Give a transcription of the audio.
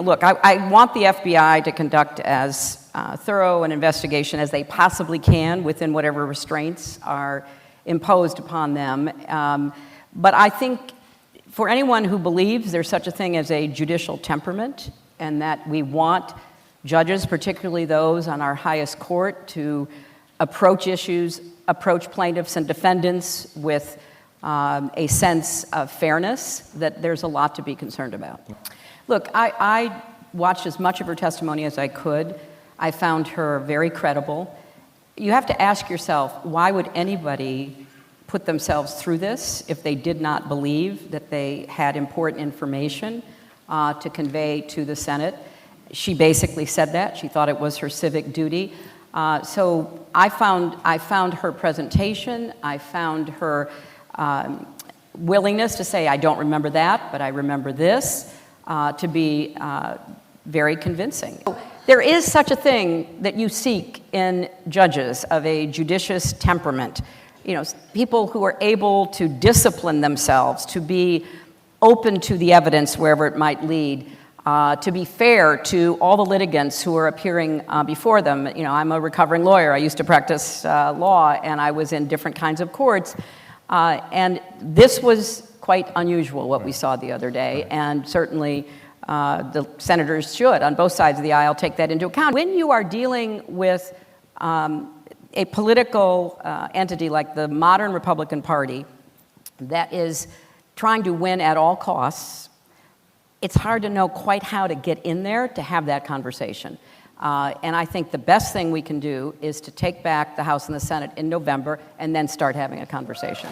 look, I want the FBI to conduct as thorough an investigation as they possibly can within whatever restraints are imposed upon them. But I think for anyone who believes there's such a thing as a judicial temperament and that we want judges, particularly those on our highest court, to approach issues, approach plaintiffs and defendants with a sense of fairness, that there's a lot to be concerned about. Look, I watched as much of her testimony as I could. I found her very credible. You have to ask yourself, why would anybody put themselves through this if they did not believe that they had important information to convey to the Senate? She basically said that. She thought it was her civic duty. So I found her presentation, I found her willingness to say, I don't remember that, but I remember this, to be very convincing. There is such a thing that you seek in judges of a judicious temperament. People who are able to discipline themselves, to be open to the evidence wherever it might lead, to be fair to all the litigants who are appearing before them. I'm a recovering lawyer. I used to practice law, and I was in different kinds of courts. And this was quite unusual, what we saw the other day, and certainly the senators should, on both sides of the aisle, take that into account. When you are dealing with a political entity like the modern Republican Party that is trying to win at all costs, it's hard to know quite how to get in there to have that conversation. And I think the best thing we can do is to take back the House and the Senate in November and then start having a conversation.